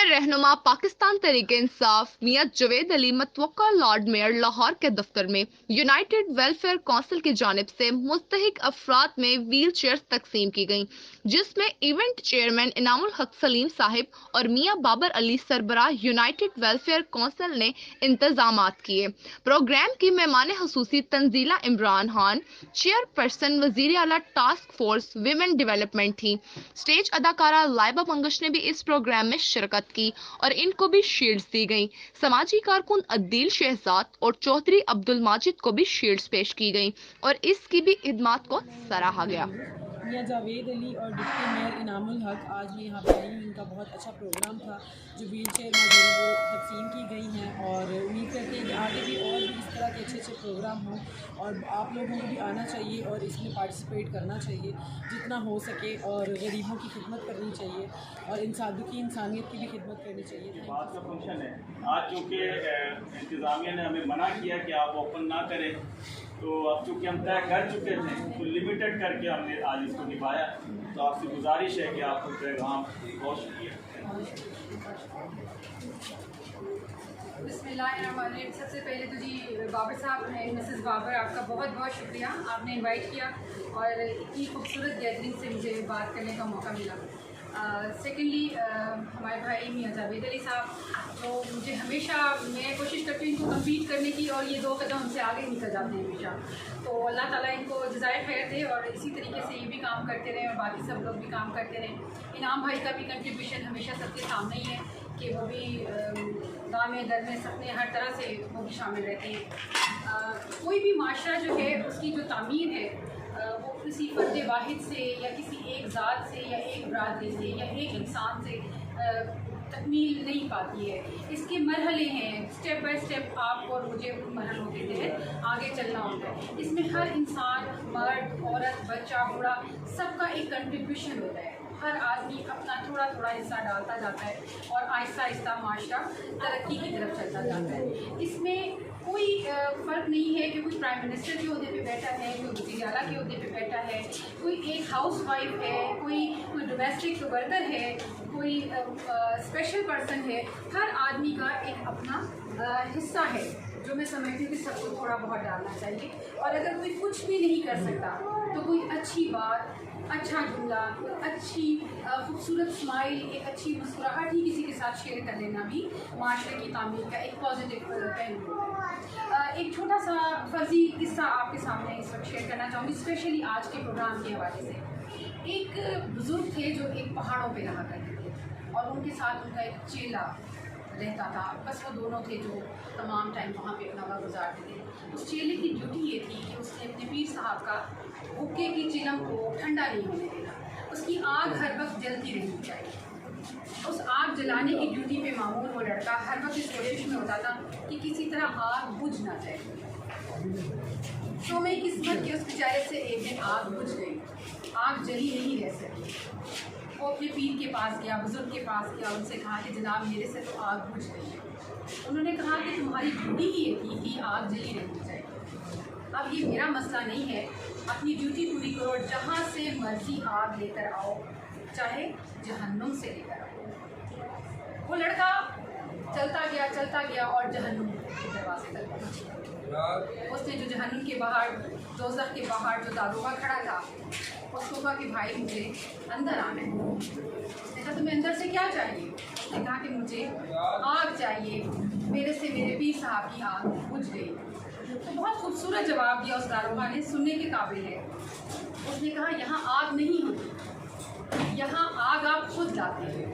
Senior रहनुमा पाकिस्तान तहरीक-ए-इंसाफ मियां Javed Ali मतवक्का Lord mayor Lahore के दफ्तर में यूनाइटेड वेलफेयर काउंसिल की जानिब से मुस्तहिक अफराद में व्हील चेयर तकसीम की गईं, जिसमें इवेंट चेयरमैन इनामुल हक सलीम साहिब और मियां बाबर अली सरबराह यूनाइटेड वेलफेयर काउंसिल ने इंतजामात किए। प्रोग्राम की मेहमान खसूसी तंजीला इमरान खान, चेयरपर्सन वजीर आला टास्क फोर्स विमेन डेवलपमेंट थी। स्टेज अदाकारा लाइबा मंगश ने भी इस प्रोग्राम में शिरकत की और इनको भी शील्ड्स दी गईं। समाजी कारकुन अद्दील शहजाद और चौधरी अब्दुल माजिद को भी शील्ड्स पेश की गईं और इसकी भी खिदमत को सराहा गया। मियां जावेद अली और डिप्टी मेयर इनामुल हक आज ये यहाँ पर आई हैं। इनका बहुत अच्छा प्रोग्राम था जो व्हील चेयर मौजूद वो तकसीम की गई हैं और उम्मीद करते हैं कि आगे भी और भी इस तरह के अच्छे प्रोग्राम हों और आप लोगों को भी आना चाहिए और इसमें पार्टिसिपेट करना चाहिए जितना हो सके और गरीबों की खिदमत करनी चाहिए और दुखी इंसानियत की भी खिदमत करनी चाहिए। बात का फंक्शन है आज, चूँकि इंतज़ामिया ने हमें मना किया कि आप ओपन ना करें, तो अब चूँकि हम तय कर चुके थे तो लिमिटेड करके हमने आज इसको निभाया। तो आपसे गुजारिश है कि आप पैगाम बहुत शुक्रिया। बिस्मिल्लाहिर्रहमानिर्रहीम। सबसे पहले तो जी बाबर साहब हैं, मिसेस बाबर, आपका बहुत बहुत शुक्रिया, आपने इनवाइट किया और इतनी खूबसूरत गैदरिंग से मुझे बात करने का मौका मिला। सेकेंडली हमारे भाई मियां जावेद अली साहब, तो मुझे हमेशा मैं कोशिश करती हूँ इनको कम्पीट करने की और ये 2 कदम हमसे आगे निकल जाते हैं हमेशा। तो अल्लाह ताला इनको जज़ाए खैर दे और इसी तरीके से ये भी काम करते रहें और बाकी सब लोग भी काम करते रहें। इनाम भाई का भी कंट्रीब्यूशन हमेशा सबके सामने ही है कि वो भी गाँव में दर में सपने हर तरह से वो भी शामिल रहते हैं। कोई भी माशरा जो है उसकी जो तामीर है वो किसी फ़र्द वाहिद से या किसी एक ज़ात से या एक बरादरी से या एक इंसान से तकमील नहीं पाती है। इसके मरहले हैं, स्टेप बाय स्टेप आपको और मुझे उन मरहलों के तहत आगे चलना होता है। इसमें हर इंसान, मर्द, औरत, बच्चा, बूढ़ा, सबका एक कंट्रीब्यूशन होता है। हर आदमी अपना थोड़ा थोड़ा हिस्सा डालता जाता है और आहिस्ता आहिस्ता माशरा तरक्की की तरफ चलता जाता है। इसमें कोई फ़र्क नहीं है कि कोई प्राइम मिनिस्टर के ओहदे पे बैठा है, कोई वज़ीर आला के ओहदे पे बैठा है, कोई एक हाउस वाइफ है, कोई डोमेस्टिक वर्कर है, कोई स्पेशल पर्सन है। हर आदमी का एक अपना हिस्सा है जो मैं समझती हूँ कि सबको थोड़ा बहुत डालना चाहिए। और अगर कोई कुछ भी नहीं कर सकता तो कोई अच्छी बात, अच्छा जुमला, अच्छी खूबसूरत स्माइल, एक अच्छी मुस्कुराहट ही किसी के साथ शेयर कर लेना भी माशरे की तामीर का एक पॉजिटिव पहलू है। एक छोटा सा फर्जी किस्सा आपके सामने इस वक्त शेयर करना चाहूँगी, स्पेशली आज के प्रोग्राम के हवाले से। एक बुज़ुर्ग थे जो एक पहाड़ों पे रहा करते थे और उनके साथ उनका एक चेला रहता था। बस वो दोनों थे जो तमाम टाइम वहाँ पे अपना वक्त गुजारते थे। उस चेले की ड्यूटी ये थी कि उसने अपने पीर साहब का हुक्के की चिलम को ठंडा नहीं होने देना, उसकी आग हर वक्त जलती रहनी चाहिए। उस आग जलाने की ड्यूटी पे मामूल वो लड़का हर वक्त इस कोशिश में होता था कि किसी तरह आग बुझ ना जाए। तो मैं किस्मत के उस बेचारे से एक दिन आग बुझ गई, आग जली नहीं रह सकी। वो अपने पीर के पास गया, बुज़ुर्ग के पास गया, उनसे कहा कि जनाब मेरे से तो आग बुझ गई। उन्होंने कहा कि तुम्हारी ड्यूटी ही ये थी कि आग जली रहनी चाहिए। अब ये मेरा मसला नहीं है, अपनी ड्यूटी पूरी करो, जहाँ से मर्जी आग लेकर आओ, चाहे जहन्नुम से लेकर आओ। वो लड़का चलता गया और जहन्नुम के दरवाजे तक पहुँचा। उसने जो जहन्नुम के बाहर, दोज़ख के बाहर जो दारोगा खड़ा था, उसको कहा कि भाई मुझे अंदर आना है। उसने कहा तुम्हें अंदर से क्या चाहिए? उसने कहा कि मुझे आग चाहिए, मेरे से मेरे पीर साहब की आग बुझ गई। तो बहुत खूबसूरत जवाब दिया उस दारोगा ने, सुनने के काबिल है। उसने कहा यहाँ आग नहीं होती, यहाँ आग आप खुद लाते हैं।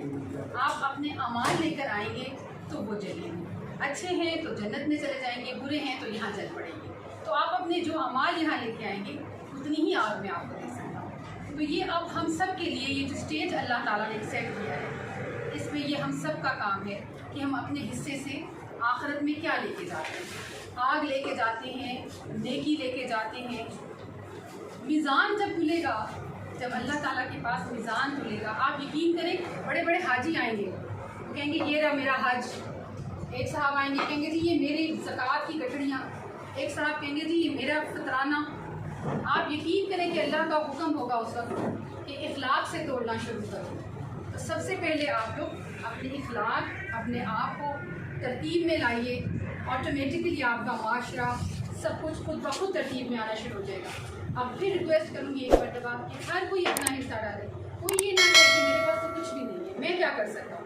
आप अपने अमाल लेकर आएंगे तो वो जलेंगे, अच्छे हैं तो जन्नत में चले जाएंगे, बुरे हैं तो यहाँ जल पड़ेंगे। तो आप अपने जो अमाल यहाँ लेके आएंगे उतनी ही आग में आपको दे सकता हूँ। तो ये अब हम सब के लिए ये जो स्टेज अल्लाह ताला ने सेट किया है, इसमें ये हम सब का काम है कि हम अपने हिस्से से आखिरत में क्या लेके जाते हैं। आग लेके जाते हैं, नेकी लेके जाते हैं। मीज़ान जब खुलेगा, जब अल्लाह ताला के पास मीज़ान खुलेगा, आप यकीन करें बड़े बड़े हाजी आएंगे, वो कहेंगे ये रहा मेरा हज। एक साहब आएंगे कहेंगे जी ये मेरी ज़कात की गठड़ियाँ। एक साहब कहेंगे जी ये मेरा फितराना। आप यकीन करें कि अल्लाह का हुक्म होगा उस वक्त कि इखलाक से तोड़ना शुरू करो। तो सबसे पहले आप लोग अपने इखलाक, अपने आप को तरतीब में लाइए, ऑटोमेटिकली आपका माशरा सब कुछ खुद ब खुद तरतीब में आना शुरू हो जाएगा। अब फिर रिक्वेस्ट करूँगी एक मरतबा कि हर कोई अपना हिस्सा डाले। कोई ये ना कहे कि मेरे पास तो कुछ भी नहीं है, मैं क्या कर सकता हूँ।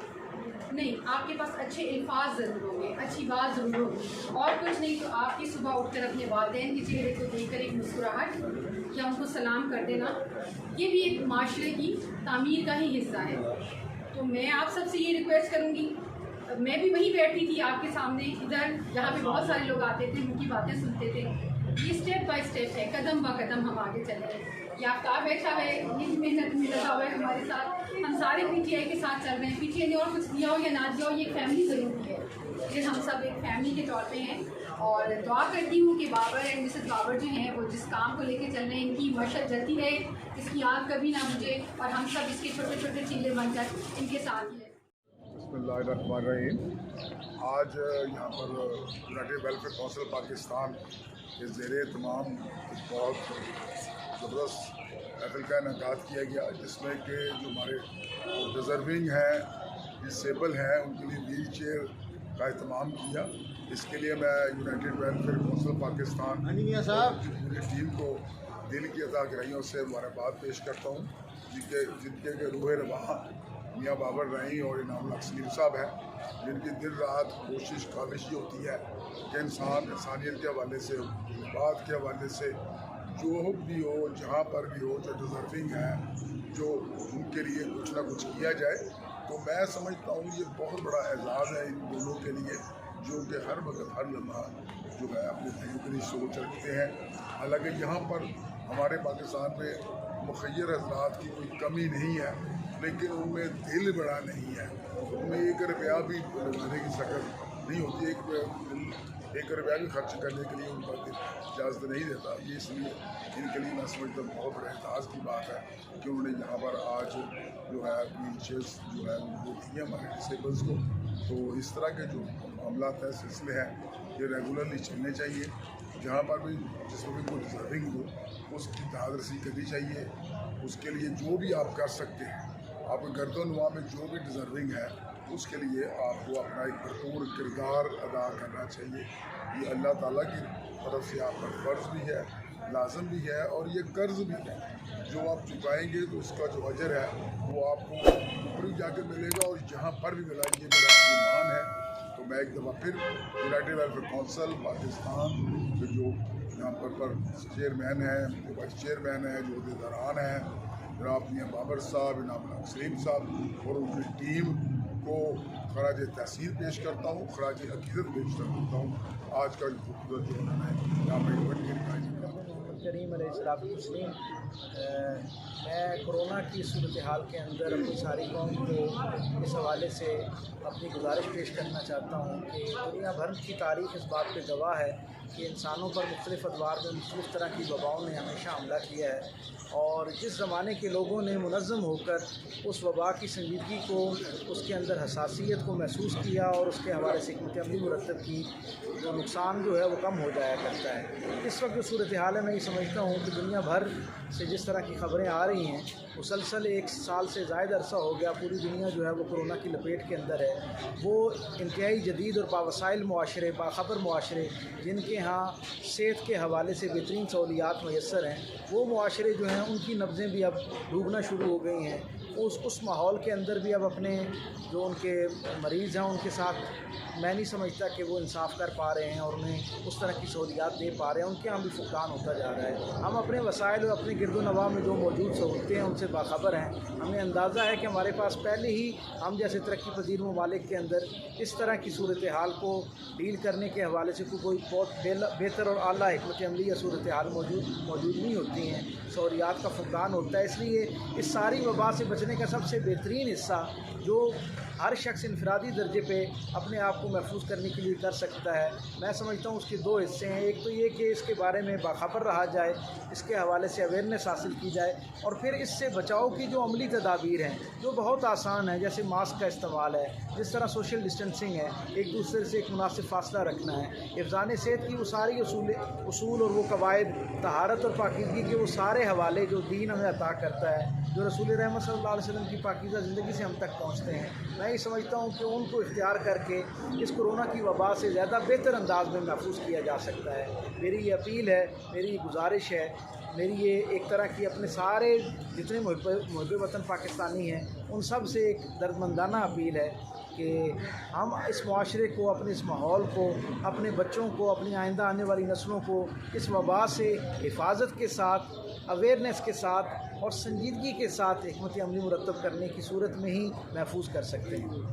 नहीं, आपके पास अच्छे अल्फाज ज़रूर होंगे, अच्छी बात ज़रूर होगी, और कुछ नहीं तो आपकी सुबह उठकर अपने वालिदैन के चेहरे को देखकर एक मुस्कुराहट या उनको सलाम कर देना, ये भी एक माशरे की तामीर का ही हिस्सा है। तो मैं आप सबसे ये रिक्वेस्ट करूँगी, मैं भी वहीं बैठी थी आपके सामने, इधर जहाँ पे बहुत सारे लोग आते थे, उनकी बातें सुनते थे। ये स्टेप बाय स्टेप है, कदम ब कदम हम आगे चल रहे हैं। ये आफ्ताब बैठा है, ये मेहनत में लगा हुआ है हमारे साथ, हम सारे पीटीआई के साथ चल रहे हैं। पीटीआई ने और कुछ दिया हो या ना दिया हो, ये फैमिली ज़रूरी है, फिर हम सब एक फैमिली के तौर पे हैं। और दुआ करती हूँ कि बाबर एंड मिसेस बाबर जो हैं वो जिस काम को लेके चल रहे हैं, इनकी मशक़त जलती रहे, इसकी आग कभी ना बुझे, और हम सब इसके छोटे छोटे चीले बनकर इनके साथ ही हैं। बिस्मिल्लाहिर्रहमानिर्रहीम। आज यहाँ पर यूनाइटेड वेलफेयर काउंसिल पाकिस्तान के ज़ेरे तमाम बहुत ज़बरदस्त महफिल का इनेकाद किया गया, जिसमें कि जो हमारे डिज़र्विंग हैं, डिसेबल हैं, उनके लिए व्हील चेयर का अहतमाम किया। इसके लिए मैं यूनाइटेड वेलफेयर काउंसिल पाकिस्तान की पूरी टीम को दिल की अता गहराइयों से मुबारकबाद पेश करता हूँ, जिनके रूह रवां मियाँ बाबर रही और इनाम सलीम साहब हैं, जिनकी दिन रात कोशिश काविश ये होती है कि इंसान इंसानियत के हवाले से, बात के हवाले से जो भी हो, जहाँ पर भी हो, जो डिज़र्विंग है, जो उनके लिए कुछ ना कुछ किया जाए। तो मैं समझता हूँ ये बहुत बड़ा एजाज़ है इन दोनों के लिए, जो कि हर वक्त हर लम्हा जो है अपने भाइयों के लिए सोच रखते हैं। हालांकि यहाँ पर हमारे पाकिस्तान में मुखय्यर हज़रात की कोई कमी नहीं है, लेकिन उनमें दिल बड़ा नहीं है, उनमें एक रुपया भी लगाने की शकल नहीं होती, एक रुपया भी खर्च करने के लिए उनका दिल इजाज़त नहीं देता। ये इसलिए इनके लिए मैं समझता हूँ बहुत बड़े एहसास की बात है कि उन्होंने यहाँ पर आज जो है व्हील चेयर्स जो है उनको दी है हमारे डिसेबल्स को। तो इस तरह के जो मामला हैं, सिलसिले हैं, ये रेगुलरली चलने चाहिए। जहाँ पर भी जिसमें भी कोई डिज़र्विंग हो उसकी दादरसी करनी चाहिए। उसके लिए जो भी आप कर सकते हैं, आपके गर्दनवा में जो भी डिज़र्विंग है, उसके लिए आपको अपना एक भरपूर किरदार अदा करना चाहिए। ये अल्लाह ताला की तरफ से आप पर फ़र्ज़ भी है, लाजम भी है, और ये कर्ज़ भी है। जो आप चुकाएंगे तो उसका जो अजर है वो आपको ऊपर जाके मिलेगा, और जहाँ पर भी मिला, ये मेरा ईमान है। तो मैं एक दफ़ा फिर यूनाइटेड वेलफेयर काउंसिल पाकिस्तान के जो यहाँ पर चेयरमैन है, जो वाइस चेयरमैन है, जो अहदेदारान हैं, जनाब मियाँ बाबर साहब, इनाम सलीम साहब और उनकी टीम को खराज तहसीन पेश करता हूँ, खराज अकीदत पेश करता हूँ। आज का जो खूबसूरत जो उन्होंने यहाँ पर करीम अलैहिस्सलाम, मैं कोरोना की सूरत हाल के अंदर अपनी सारी कौम को इस हवाले से अपनी गुजारिश पेश करना चाहता हूँ कि दुनिया भर की तारीख़ इस बात पर गवाह है कि इंसानों पर मुख्तलिफ़ अदवार में मुख्तलिफ़ तरह की वबाओं ने हमेशा हमला किया है, और जिस ज़माने के लोगों ने मुनज़्ज़म होकर उस वबा की संजीदगी को, उसके अंदर हसासियत को महसूस किया और उसके हवाले से हिकमत अमली मुरतब की, तो नुकसान जो है वो कम हो जाया करता है। इस वक्त जो सूरत हाल है, मैं ये समझता हूँ कि दुनिया भर से जिस तरह की ख़बरें आ रही हैं, मुसलसल 1 साल से ज़ायद अरसा हो गया पूरी दुनिया जो है वो कोरोना की लपेट के अंदर है। वो इंतहाई जदीद और बावसाइल मुआशरे, बाखबर मुआशरे, जिनके यहाँ सेहत के हवाले से बेहतरीन सहूलियात मैसर हैं, वो मुआशरे जो हैं उनकी नब्ज़ें भी अब डूबना शुरू हो गई हैं। उस माहौल के अंदर भी अब अपने जो उनके मरीज़ हैं उनके साथ मैं नहीं समझता कि वो इंसाफ कर पा रहे हैं और उन्हें उस तरह की सहूलियात दे पा रहे हैं। उनके यहाँ भी फुकदान होता जा रहा है। हम अपने वसाइल और अपने गिरदोनवा में जो मौजूद सहूलतें हैं उनसे बाखबर हैं। हमें अंदाज़ा है कि हमारे पास पहले ही हम जैसे तरक्की पजीर ममालिक के अंदर इस तरह की सूरत हाल को डील करने के हवाले से कोई बहुत बेहतर और आला हिकमत अमली या सूरत हाल मौजूद नहीं होती हैं। सहूलियात का फुकदान होता है। इसलिए इस सारी वबा से बचने का सबसे बेहतरीन हिस्सा जो हर शख्स इनफरादी दर्जे पे अपने आप को महफूज करने के लिए कर सकता है, मैं समझता हूँ उसके 2 हिस्से हैं। एक तो ये कि इसके बारे में बाखबर रहा जाए, इसके हवाले से अवेयरनेस हासिल की जाए, और फिर इससे बचाव की जो अमली तदाबीर हैं जो बहुत आसान है, जैसे मास्क का इस्तेमाल है, जिस तरह सोशल डिस्टेंसिंग है, एक दूसरे से एक मुनासिब फासला रखना है, हिफ़्ज़ान सेहत की वो सारी उसूल और वो कवायद, तहारत और पाकीज़गी के वो सारे हवाले जो दीन हमें अता करता है, जो रसूल रहमत सल्लल्लाहु अलैहि वसल्लम की पाकीज़ा ज़िंदगी से हम तक पहुँचते हैं। मैं ये समझता हूँ कि उनको इख्तियार करके इस कोरोना की वबा से ज़्यादा बेहतर अंदाज में महफूज किया जा सकता है। मेरी ये अपील है, मेरी ये गुजारिश है, मेरी ये एक तरह की अपने सारे जितने मुहब्बे वतन पाकिस्तानी हैं उन सब से एक दर्दमंदाना अपील है कि हम इस माशरे को, अपने इस माहौल को, अपने बच्चों को, अपनी आइंदा आने वाली नस्लों को इस वबा से हिफाजत के साथ, अवेयरनेस के साथ और संजीदगी के साथ हिकमत अमली मुरतब करने की सूरत में ही महफूज कर सकते हैं।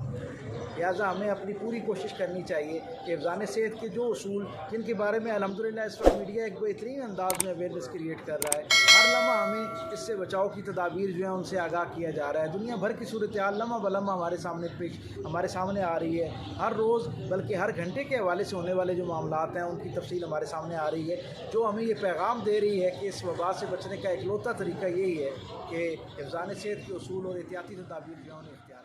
लिहाजा हमें अपनी पूरी कोशिश करनी चाहिए कि हिफ़्ज़ान सेहत के जो उसूल जिनके बारे में अल्हम्दुलिल्लाह इस वक्त मीडिया एक बेहतरीन अंदाज में अवेयरनेस क्रिएट कर रहा है, हर लम्हा हमें इससे बचाव की तदाबीर जो है उनसे आगाह किया जा रहा है। दुनिया भर की सूरत हाल लम्हा ब लम्हा हमारे सामने आ रही है। हर रोज़ बल्कि हर घंटे के हवाले से होने वाले जो मामलात हैं उनकी तफसील हमारे सामने आ रही है, जो हमें ये पैगाम दे रही है कि इस वबा से बचने का इकलौता तरीका यही है कि हिफ़्ज़ान सेहत के उसूल और एहतियाती तदाबीर जो है उन्हें इख्तियार